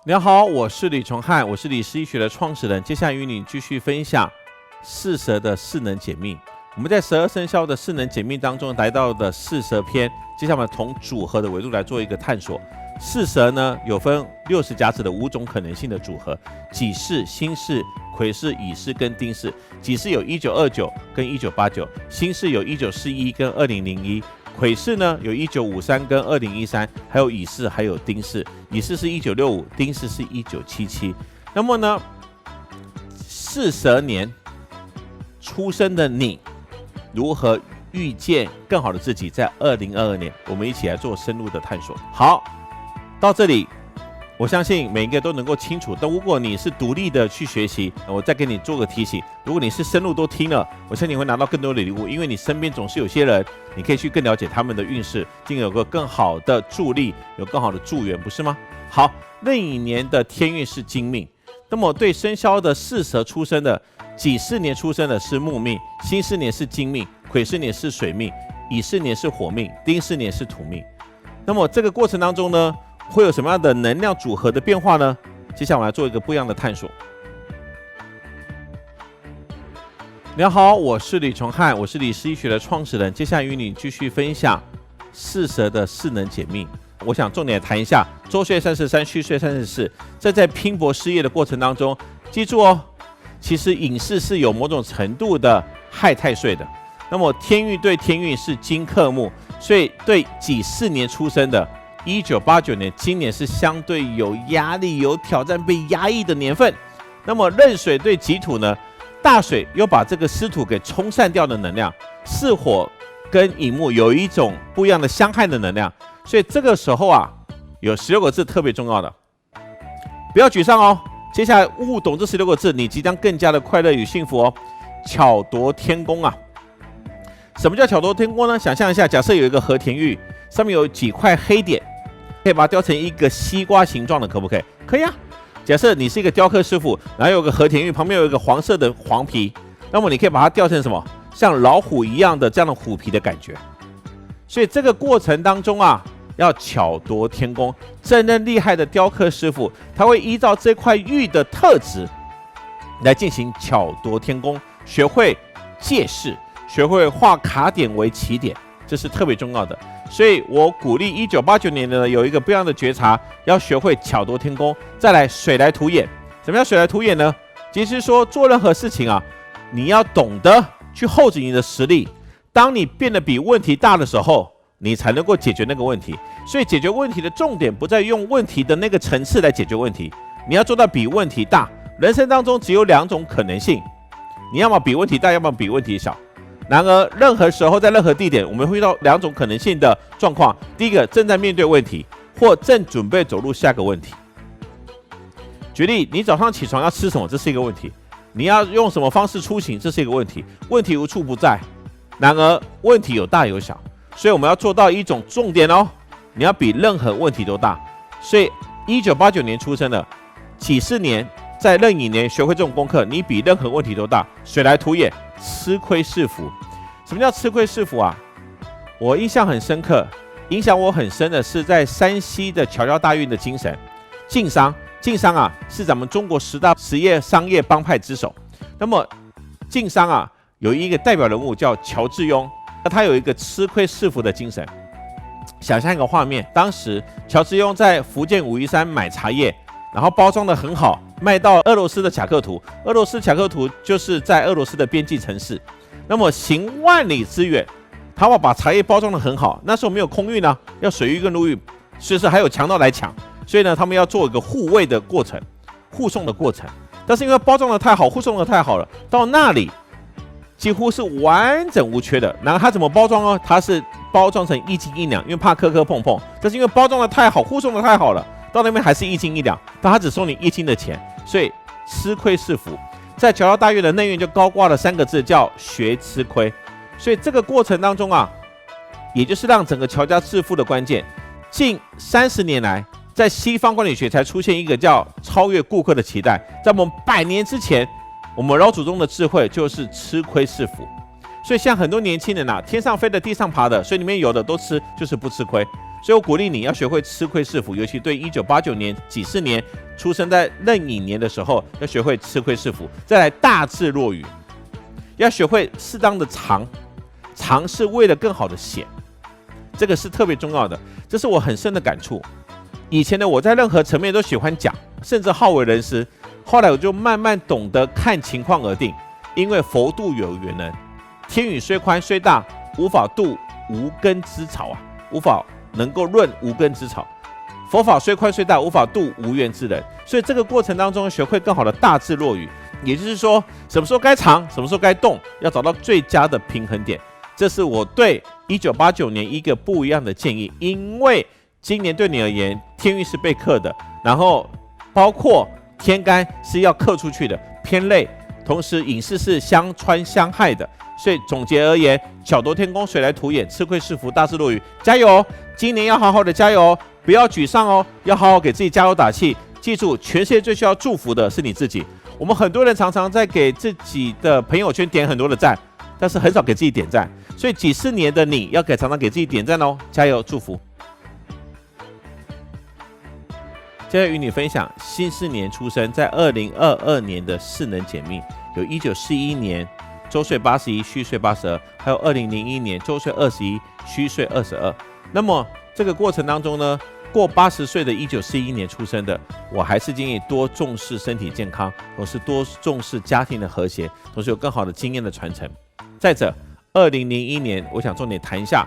你好，我是李崇汉，我是李氏医学的创始人。接下来与你继续分享四蛇的四能解命。我们在12生肖的四能解命当中来到的四蛇篇，接下来我们从组合的维度来做一个探索。四蛇呢有分60甲子的5种可能性的组合：己巳、辛巳、癸巳、乙巳跟丁巳。己巳有1929跟1989，辛巳有1941跟2001。癸巳呢有1953跟2013，还有乙巳，还有丁巳。乙巳是1965，丁巳是1977。那么呢，四蛇年出生的你，如何遇见更好的自己？在2022年，我们一起来做深入的探索。好，到这里，我相信每一个都能够清楚。但如果你是独立的去学习，我再给你做个提醒：如果你是深入都听了，我相信你会拿到更多的礼物，因为你身边总是有些人，你可以去更了解他们的运势，进而有个更好的助力，有更好的助缘，不是吗？好，壬寅年的天运是金命，那么对生肖的四蛇出生的，己巳年出生的是木命，辛巳年是金命，癸巳年是水命，乙巳年是火命，丁巳年是土命。那么这个过程当中呢，会有什么样的能量组合的变化呢？接下来我们来做一个不一样的探索。你好，我是李崇汉，我是李氏医学的创始人。接下来与你继续分享四蛇的四能解命。我想重点谈一下周岁33，虚岁34。这在拼搏事业的过程当中，记住哦，其实隐士是有某种程度的害太岁的。那么天运对天运是金克木，所以对己巳年出生的1989年，今年是相对有压力、有挑战、被压抑的年份。那么壬水对己土呢，大水又把这个湿土给冲散掉的能量，巳火跟寅木有一种不一样的相害的能量，所以这个时候啊，有16个字特别重要的，不要沮丧哦。接下来悟懂这16个字，你即将更加的快乐与幸福哦。巧夺天工啊！什么叫巧夺天工呢？想象一下，假设有一个和田玉，上面有几块黑点，可以把它雕成一个西瓜形状的，可不可以？可以啊。假设你是一个雕刻师傅，然后有个和田玉，旁边有一个黄色的黄皮，那么你可以把它雕成什么？像老虎一样的这样的虎皮的感觉。所以这个过程当中啊，要巧夺天工。真正厉害的雕刻师傅，他会依照这块玉的特质来进行巧夺天工，学会借势，学会画卡点为起点，这是特别重要的。所以我鼓励1989年呢有一个不一样的觉察，要学会巧夺天工。再来，水来土掩。什么叫水来土掩呢？即是说做任何事情啊，你要懂得去厚植你的实力。当你变得比问题大的时候，你才能够解决那个问题。所以解决问题的重点不在于用问题的那个层次来解决问题，你要做到比问题大。人生当中只有2种可能性，你要么比问题大，要么比问题小。然而任何时候在任何地点，我们会遇到2种可能性的状况。第一个，正在面对问题，或正准备走入下个问题。举例，你早上起床要吃什么，这是一个问题；你要用什么方式出行，这是一个问题。问题无处不在，然而问题有大有小，所以我们要做到一种重点哦，你要比任何问题都大。所以1989年出生的己巳年，在壬寅年学会这种功课，你比任何问题都大。水来土掩，吃亏是福。什么叫吃亏是福啊？我印象很深刻，影响我很深的是在山西的侨侨大运的精神。晋商啊，是咱们中国10大实业商业帮派之首。那么晋商啊，有一个代表人物叫乔致庸，他有一个吃亏是福的精神。想象一个画面，当时乔致庸在福建武夷山买茶叶，然后包装得很好，卖到俄罗斯的恰克图。俄罗斯恰克图就是在俄罗斯的边际城市。那么行万里之远，他要把茶叶包装得很好。那时候没有空运啊，要水运跟陆运，所以是还有强盗来抢。所以呢，他们要做一个护卫的过程，护送的过程。但是因为包装得太好，护送得太好了，到那里几乎是完整无缺的。然后他怎么包装呢？他是包装成1斤1两，因为怕磕磕碰碰。但是因为包装得太好，护送得太好了，到那边还是1斤1两，但他只收你1斤的钱，所以吃亏是福。在侨侨大运的内运就高挂了3个字，叫学吃亏。所以这个过程当中啊，也就是让整个侨家致富的关键。近30年来，在西方管理学才出现一个叫超越顾客的期待。在我们100年之前，我们老祖宗的智慧就是吃亏是福。所以像很多年轻人啊，天上飞的地上爬的，所以里面有的都吃，就是不吃亏。所以我鼓励你要学会吃亏是福，尤其对1989年己巳年出生在壬寅年的时候，要学会吃亏是福。再来大智若愚，要学会适当的藏，藏是为了更好的显，这个是特别重要的，这是我很深的感触。以前的我在任何层面都喜欢讲，甚至好为人师，后来我就慢慢懂得看情况而定，因为佛度有缘人，天宇虽宽虽大，无法度无根之草啊，无法能够论无根之草。佛法虽宽虽大，无法度无缘之人。所以这个过程当中，学会更好的大智若愚，也就是说，什么时候该藏，什么时候该动，要找到最佳的平衡点。这是我对1989年一个不一样的建议，因为今年对你而言，天运是被克的，然后包括天干是要克出去的，偏累，同时隐士是相穿相害的。所以总结而言，巧夺天工，水来土掩，吃亏是福，大智若愚，加油哦！今年要好好的加油哦，不要沮丧哦，要好好给自己加油打气。记住，全世界最需要祝福的是你自己。我们很多人常常在给自己的朋友圈点很多的赞，但是很少给自己点赞。所以几十年的你要常常给自己点赞哦，加油，祝福。接着与你分享辛巳年出生，在2022年的世能解命，有1941年周岁81，虚岁82，还有2001年周岁21，虚岁22。那么这个过程当中呢，过80岁的1941年出生的，我还是建议多重视身体健康，同时多重视家庭的和谐，同时有更好的经验的传承。再者，2001年，我想重点谈一下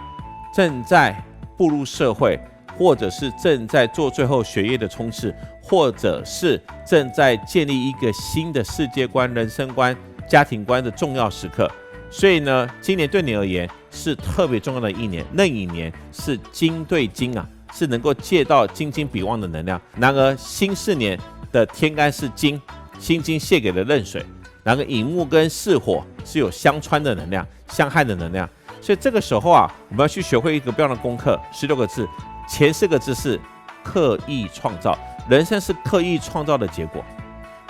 正在步入社会，或者是正在做最后学业的冲刺，或者是正在建立一个新的世界观、人生观、家庭观的重要时刻。所以呢，今年对你而言是特别重要的一年。壬寅年是金对金啊，是能够借到金金比旺的能量。然而辛巳年的天干是金，辛金泄给了壬水，然而寅木跟巳火是有相穿的能量、相害的能量。所以这个时候啊，我们要去学会一个不一样的功课，16个字，前4个字是刻意创造。人生是刻意创造的结果。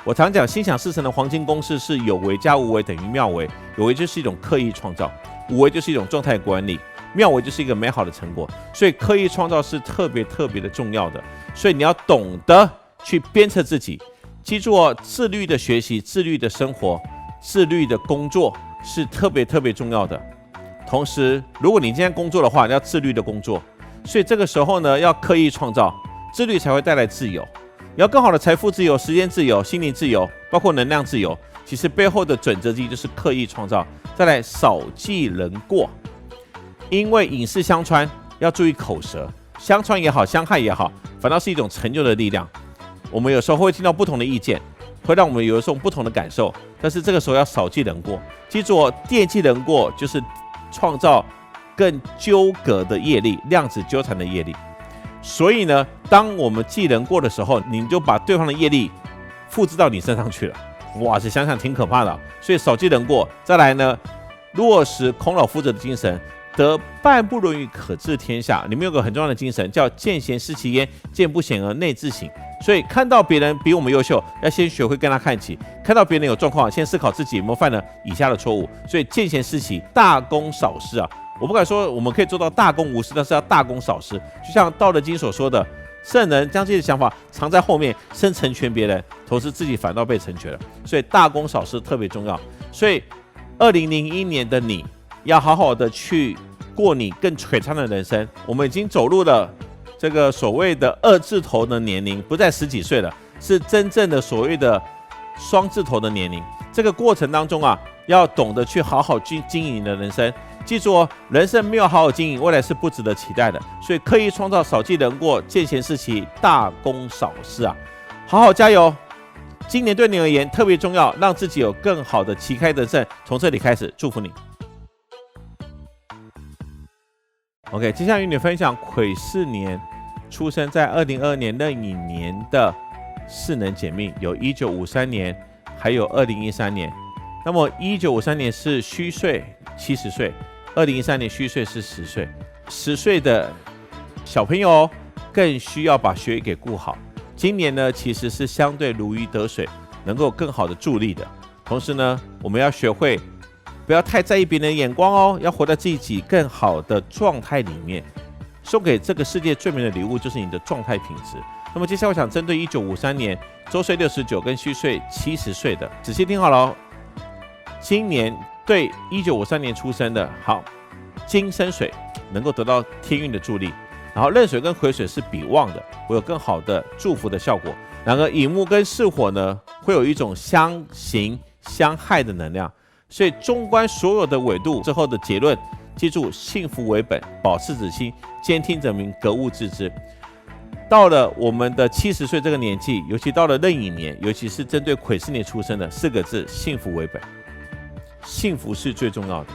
我常讲心想事成的黄金公式是有为加无为等于妙为。有为就是一种刻意创造，无为就是一种状态管理，妙为就是一个美好的成果。所以刻意创造是特别的重要的。所以你要懂得去鞭策自己，记住哦，自律的学习、自律的生活、自律的工作是特别重要的。同时，如果你今天工作的话，你要自律的工作。所以这个时候呢，要刻意创造，自律才会带来自由。你要更好的财富自由、时间自由、心灵自由，包括能量自由。其实背后的准则之一就是刻意创造。再来，少记人过，因为隐士相穿，要注意口舌，相穿也好，相害也好，反倒是一种成就的力量。我们有时候会听到不同的意见，会让我们有一种不同的感受，但是这个时候要少记人过。记住哦，惦记人过就是创造更纠葛的业力，量子纠缠的业力。所以呢，当我们记人过的时候，你就把对方的业力复制到你身上去了。哇，这想想挺可怕的。所以少记人过。再来呢，落实孔老夫子的精神，得半部论语可治天下。里面有个很重要的精神，叫见贤思齐焉，见不贤而内自省。所以看到别人比我们优秀，要先学会跟他看齐；看到别人有状况，先思考自己有没有犯了以下的错误。所以见贤思齐，大公少私啊。我不敢说我们可以做到大公无私，但是要大公少私。就像《道德经》所说的，圣人将自己的想法藏在后面，先成全别人，同时自己反倒被成全了。所以大公少私特别重要。所以2001年的你要好好的去过你更璀璨的人生。我们已经走入了这个所谓的2字头的年龄，不再10几岁了，是真正的所谓的双字头的年龄。这个过程当中啊，要懂得去好好经营你的人生。记住哦，人生没有好好经营，未来是不值得期待的。所以刻意创造，少记人过，见贤思齐，大公少私啊！好好加油！今年对你而言特别重要，让自己有更好的旗开得胜。从这里开始，祝福你。OK， 接下来与你分享癸巳年出生在2022年壬寅年的世能解命，有1953年，还有2013年。那么1953年是虚岁70岁。2013年虚岁是10岁，10岁的小朋友更需要把学业给顾好。今年呢，其实是相对如鱼得水，能够更好的助力的。同时呢，我们要学会不要太在意别人的眼光哦，要活在自己更好的状态里面。送给这个世界最美的礼物就是你的状态品质。那么接下来我想针对1953年周岁69跟虚岁70岁的，仔细听好了哦。今年对1953年出生的，好，金生水能够得到天运的助力，然后壬水跟癸水是比旺的，会有更好的祝福的效果。然而乙木跟巳火呢，会有一种相刑相害的能量。所以纵观所有的纬度之后的结论，记住幸福为本，保持子心，兼听则明，格物致知。到了我们的70岁这个年纪，尤其到了壬寅年，尤其是针对癸巳年出生的，4个字：幸福为本。幸福是最重要的。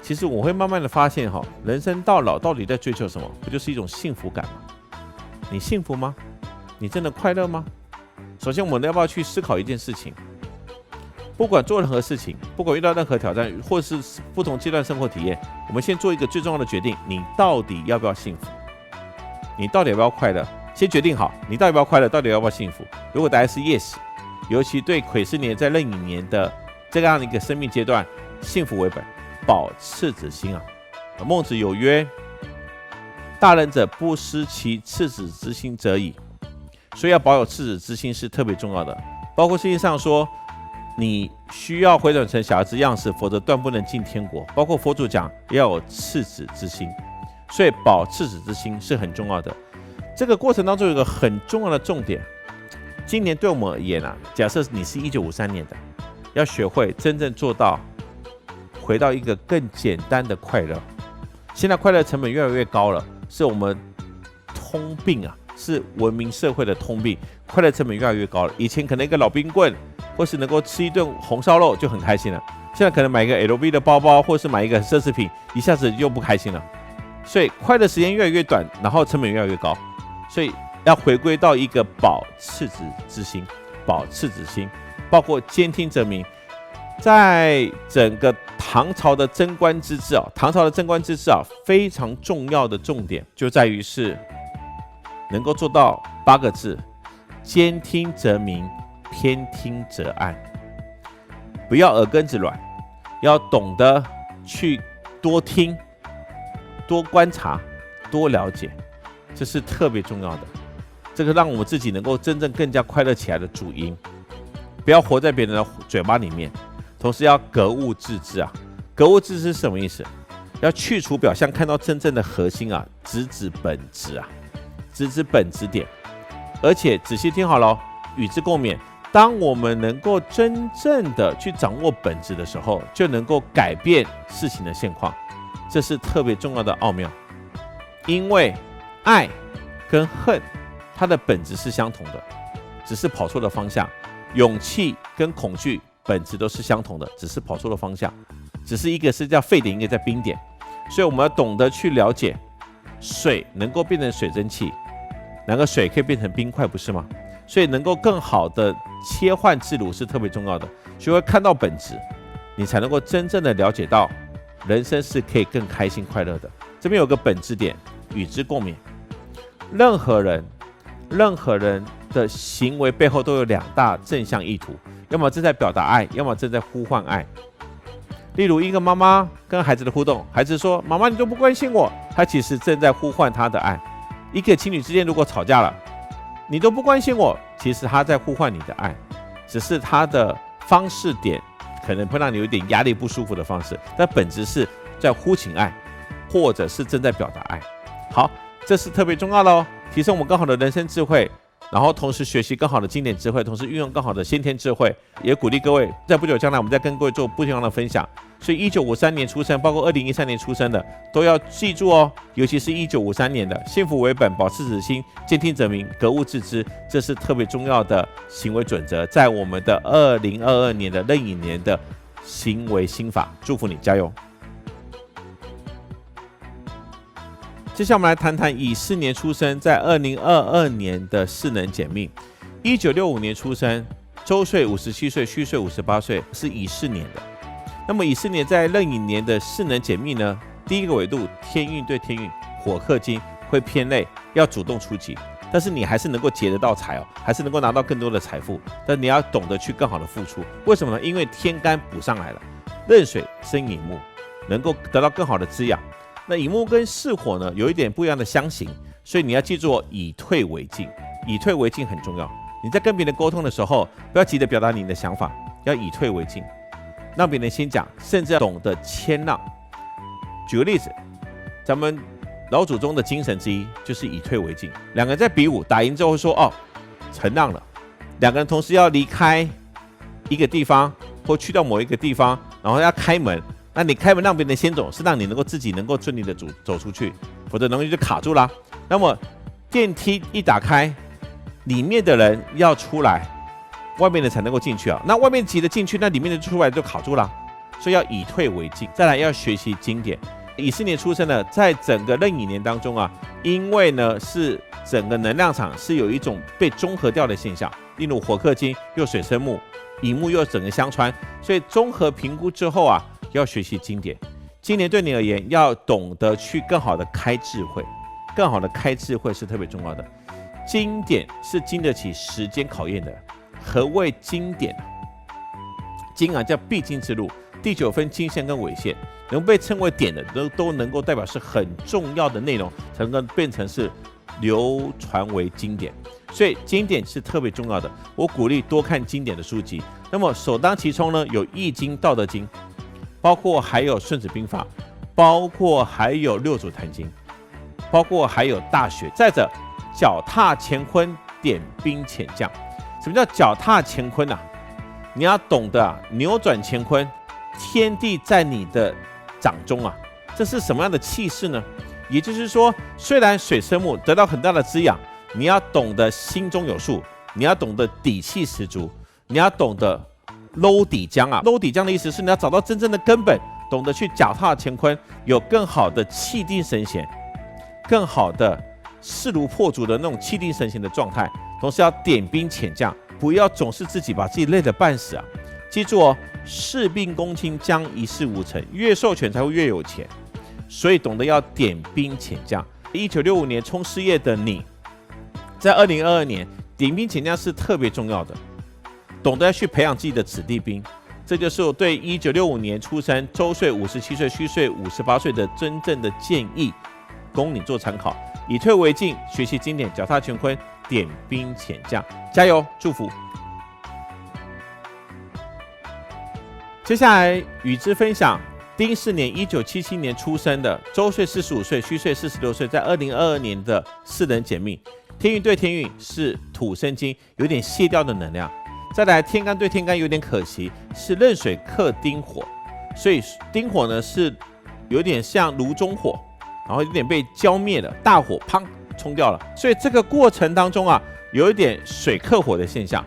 其实我会慢慢的发现人生到老到底在追求什么？不就是一种幸福感吗？你幸福吗？你真的快乐吗？首先我们要不要去思考一件事情？不管做任何事情，不管遇到任何挑战，或是不同阶段生活体验，我们先做一个最重要的决定：你到底要不要幸福？你到底要不要快乐？先决定好，你到底要不要快乐，到底要不要幸福？如果答案是 yes， 尤其对癸巳年在壬寅年的这样的一个生命阶段，幸福为本，保赤子心啊。孟子有曰：“大人者，不失其赤子之心者矣。”所以要保有赤子之心是特别重要的。包括圣经上说，你需要回转成小孩子样式，否则断不能进天国。包括佛祖讲要有赤子之心，所以保赤子之心是很重要的。这个过程当中有一个很重要的重点，今年对我们而言假设你是1953年的，要学会真正做到回到一个更简单的快乐。现在快乐成本越来越高了，是我们通病是文明社会的通病，快乐成本越来越高了。以前可能一个老冰棍，或是能够吃一顿红烧肉就很开心了，现在可能买一个 LV 的包包，或是买一个奢侈品，一下子就不开心了。所以快乐时间越来越短，然后成本越来越高，所以要回归到一个保赤子之心，保赤子心，包括兼听则明。在整个唐朝的贞观之治非常重要的重点就在于是能够做到8个字：兼听则明，偏听则暗。不要耳根子软，要懂得去多听、多观察、多了解，这是特别重要的。这个让我们自己能够真正更加快乐起来的主因。不要活在别人的嘴巴里面，同时要格物致知格物致知是什么意思？要去除表象，看到真正的核心直指本质直指本质点。而且仔细听好了与之共勉。当我们能够真正的去掌握本质的时候，就能够改变事情的现况，这是特别重要的奥妙。因为爱跟恨，它的本质是相同的，只是跑错了方向。勇气跟恐惧本质都是相同的，只是跑错了方向，只是一个是叫沸点，一个在冰点。所以我们要懂得去了解，水能够变成水蒸气，然后水可以变成冰块，不是吗？所以能够更好的切换自如是特别重要的。学会看到本质，你才能够真正的了解到人生是可以更开心快乐的。这边有个本质点，与之共勉。任何人的行为背后都有2大正向意图，要么正在表达爱，要么正在呼唤爱。例如一个妈妈跟孩子的互动，孩子说：“妈妈，你都不关心我。”他其实正在呼唤他的爱。一个情侣之间如果吵架了，你都不关心我，其实他在呼唤你的爱，只是他的方式点可能会让你有点压力不舒服的方式，但本质是在呼请爱，或者是正在表达爱。好，这是特别重要的提升我们更好的人生智慧，然后同时学习更好的经典智慧，同时运用更好的先天智慧，也鼓励各位在不久将来我们再跟各位做不一样的分享。所以1953年出生，包括2013年出生的都要记住尤其是1953年的，幸福为本，保赤子心，兼听则明，格物致知，这是特别重要的行为准则，在我们的2022年的壬寅年的行为心法。祝福你，加油！接下来我们来谈谈乙巳年出生，在2022年的势能减命。1965年出生，周岁57岁，虚岁58岁，是乙巳年的。那么乙巳年在壬寅年的势能减命呢？第一个纬度天运对天运，火克金，会偏累，要主动出击。但是你还是能够结得到财还是能够拿到更多的财富，但你要懂得去更好的付出。为什么呢？因为天干补上来了，壬水生寅木，能够得到更好的滋养。那乙木跟巳火呢有一点不一样的相形，所以你要记住以退为进，以退为进很重要。你在跟别人沟通的时候，不要急着表达你的想法，要以退为进，让别人先讲，甚至要懂得谦让。举个例子，咱们老祖宗的精神之一就是以退为进。两个人在比武，打赢之后说哦，承让了。两个人同时要离开一个地方，或去到某一个地方，然后要开门。那你开门让别人先走，是让你能够自己能够顺利的走出去，否则容易就卡住啦。那么电梯一打开，里面的人要出来，外面的才能够进去啊。那外面挤得进去，那里面的出来就卡住啦。所以要以退为进。再来要学习经典。乙巳年出生的，在整个壬乙年当中啊，因为呢是整个能量场是有一种被中和掉的现象，例如火克金又水生木，乙木又整个相穿，所以综合评估之后啊，要学习经典。今年对你而言，要懂得去更好的开智慧，更好的开智慧是特别重要的。经典是经得起时间考验的。何谓经典？经啊叫必经之路，第9分经线跟纬线，能被称为典的都能够代表是很重要的内容，才能够变成是流传为经典。所以经典是特别重要的，我鼓励多看经典的书籍。那么首当其冲呢，有《易经》《道德经》，包括还有《孙子兵法》，包括还有《六祖坛经》，包括还有《大学》。再者，脚踏乾坤，点兵遣将。什么叫脚踏乾坤啊？你要懂得扭转乾坤，天地在你的掌中啊，这是什么样的气势呢？也就是说，虽然水生木得到很大的滋养，你要懂得心中有数，你要懂得底气十足，你要懂得搂底江啊。搂底江的意思是你要找到真正的根本，懂得去脚踏乾坤，有更好的气定神闲，更好的势如破竹的那种气定神闲的状态。同时要点兵遣将，不要总是自己把自己累得半死啊！记住哦，事必躬亲，将一事无成，越授权才会越有钱。所以懂得要点兵遣将。1965年冲事业的你，在2022年点兵遣将是特别重要的，懂得要去培养自己的子弟兵。这就是我对1965年出生、周岁57岁、虚岁58岁的真正的建议，供你做参考。以退为进，学习经典，脚踏乾坤，点兵遣将，加油！祝福。接下来与之分享丁巳年1977年出生的，周岁45岁，虚岁46岁，在2022年的4人解密。天运对天运是土生金，有点卸掉的能量。再来天干对天干有点可惜，是壬水克丁火，所以丁火呢是有点像炉中火，然后有点被浇灭了，大火砰冲掉了。所以这个过程当中啊，有一点水克火的现象。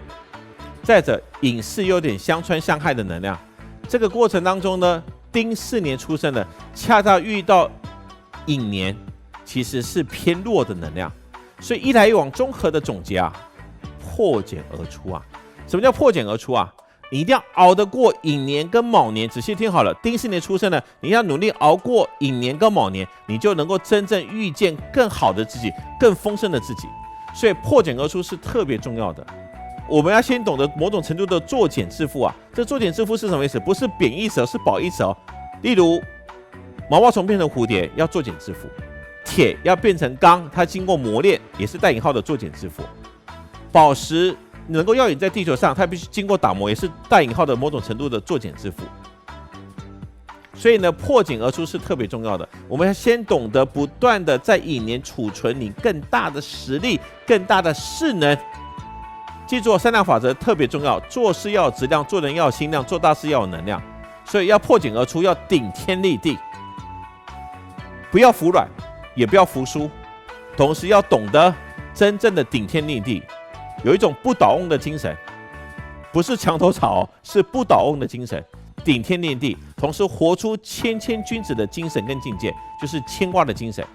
再者寅巳有点相穿相害的能量。这个过程当中呢，丁巳年出生的，恰恰遇到寅年，其实是偏弱的能量。所以一来一往综合的总结啊，破茧而出啊。什么叫破茧而出啊？你一定要熬得过寅年跟卯年。仔细听好了，丁巳年出生的，你要努力熬过寅年跟卯年，你就能够真正遇见更好的自己，更丰盛的自己。所以破茧而出是特别重要的。我们要先懂得某种程度的作茧自缚啊。这作茧自缚是什么意思？不是贬义词，是褒义词哦。例如毛毛虫变成蝴蝶要作茧自缚，铁要变成钢，它经过磨练，也是带引号的作茧自缚。宝石能够耀眼在地球上，它必须经过打磨，也是带引号的某种程度的作茧自缚。所以呢，破茧而出是特别重要的。我们要先懂得不断的在寅年储存你更大的实力、更大的势能。记住3量法则特别重要，做事要有质量，做人要有心量，做大事要有能量。所以要破茧而出，要顶天立地，不要服软，也不要服输，同时要懂得真正的顶天立地，有一种不倒翁的精神，不是墙头草，是不倒翁的精神，顶天立地，同时活出谦君子的精神跟境界，就是谦卦的精神。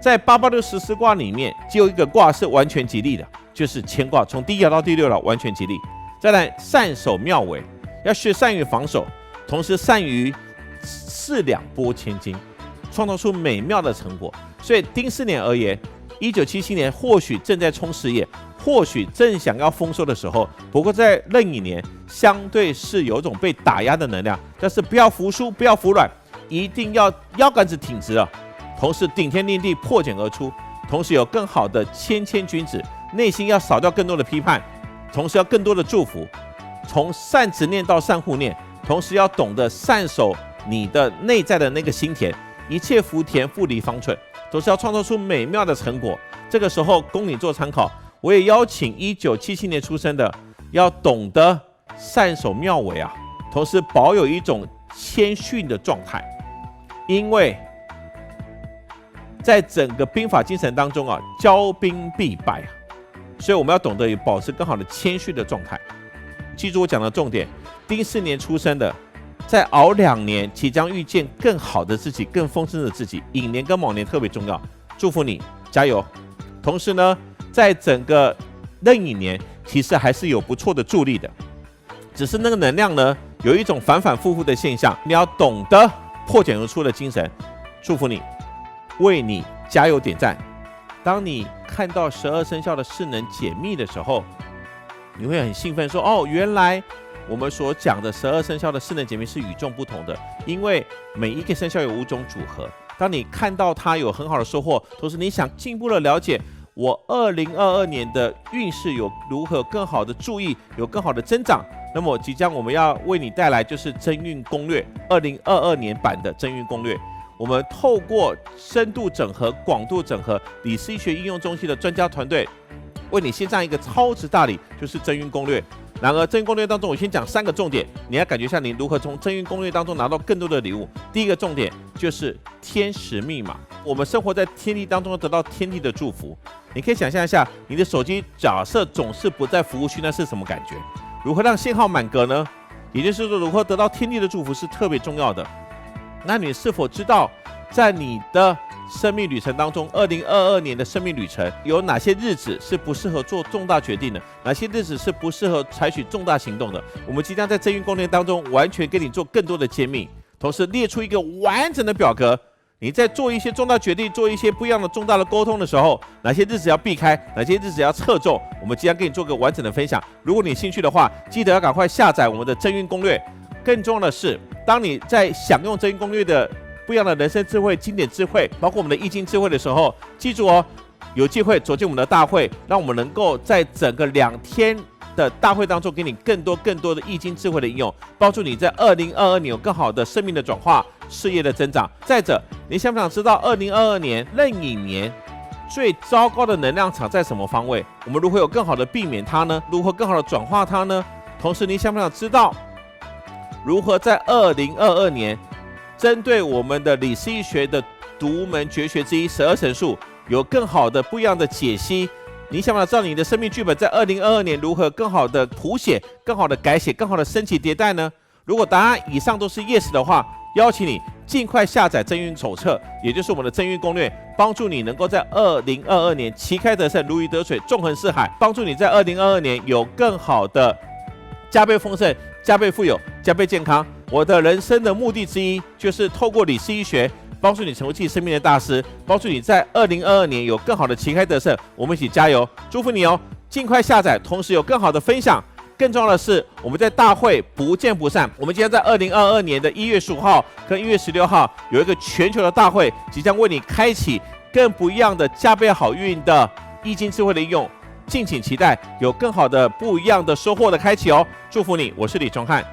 在88614卦里面，只有一个卦是完全吉利的，就是谦卦，从第1爻到第6爻完全吉利。再来善守妙为，要学善于防守，同时善于4两拨千斤，创造出美妙的成果。所以丁巳年而言，1977年或许正在冲事业，或许正想要丰收的时候，不过在壬寅年相对是有种被打压的能量，但是不要服输，不要服软，一定要腰杆子挺直了，同时顶天立地，破茧而出，同时有更好的谦君子，内心要少掉更多的批判，同时要更多的祝福，从善执念到善护念，同时要懂得善守你的内在的那个心田，一切福田复离方寸，都是要创造出美妙的成果。这个时候供你做参考。我也邀请1977年出生的，要懂得善守庙闱啊，同时保有一种谦逊的状态，因为在整个兵法精神当中啊，骄兵必败啊，所以我们要懂得保持更好的谦逊的状态。记住我讲的重点，丁巳年出生的，再熬2年，即将遇见更好的自己，更丰盛的自己。寅年跟卯年特别重要，祝福你加油。同时呢，在整个壬寅年，其实还是有不错的助力的，只是那个能量呢，有一种反反复复的现象，你要懂得破茧而出的精神。祝福你，为你加油点赞。当你看到12生肖的势能解密的时候，你会很兴奋说，哦，原来我们所讲的12生肖的势能解密是与众不同的，因为每一个生肖有5种组合。当你看到它有很好的收获，同时你想进一步的了解我2022年的运势有如何更好的注意，有更好的增长，那么即将我们要为你带来就是真运攻略2022年版的真运攻略。我们透过深度整合、广度整合李斯医学应用中心的专家团队，为你献上一个超值大礼，就是真运攻略。然而真运攻略当中，我先讲3个重点，你要感觉一下你如何从真运攻略当中拿到更多的礼物。第一个重点就是天时密码，我们生活在天地当中，得到天地的祝福。你可以想象一下，你的手机假设总是不在服务区，那是什么感觉？如何让信号满格呢？也就是说，如何得到天地的祝福是特别重要的。那你是否知道，在你的生命旅程当中，2022年的生命旅程有哪些日子是不适合做重大决定的？哪些日子是不适合采取重大行动的？我们即将在真运攻略当中完全给你做更多的揭秘，同时列出一个完整的表格。你在做一些重大决定，做一些不一样的重大的沟通的时候，哪些日子要避开，哪些日子要侧重，我们即将给你做个完整的分享。如果你有兴趣的话，记得要赶快下载我们的真运攻略。更重要的是，当你在享用真运攻略的不一样的人生智慧、经典智慧，包括我们的易经智慧的时候，记住哦，有机会走进我们的大会，让我们能够在整个2天的大会当中，给你更多的易经智慧的应用，帮助你在2022年有更好的生命的转化、事业的增长。再者，你想不想知道2022年壬寅年最糟糕的能量场在什么方位？我们如何有更好的避免它呢？如何更好的转化它呢？同时，你想不想知道如何在2022年针对我们的李斯易学的独门绝学之一12神术，有更好的不一样的解析？你想不想知道你的生命剧本在2022年如何更好的谱写、更好的改写、更好的升级迭代呢？如果答案以上都是 yes 的话，邀请你尽快下载真运手册，也就是我们的真运攻略，帮助你能够在2022年旗开得胜、如鱼得水、纵横四海，帮助你在2022年有更好的加倍丰盛、加倍富有、加倍健康。我的人生的目的之一，就是透过李斯医学，帮助你成为自己生命的大师，帮助你在2022年有更好的旗开得胜。我们一起加油，祝福你哦！尽快下载，同时有更好的分享。更重要的是，我们在大会不见不散。我们即将在2022年的1月15号跟1月16号有一个全球的大会，即将为你开启更不一样的加倍好运的易经智慧的应用，敬请期待，有更好的不一样的收获的开启哦！祝福你，我是李崇汉。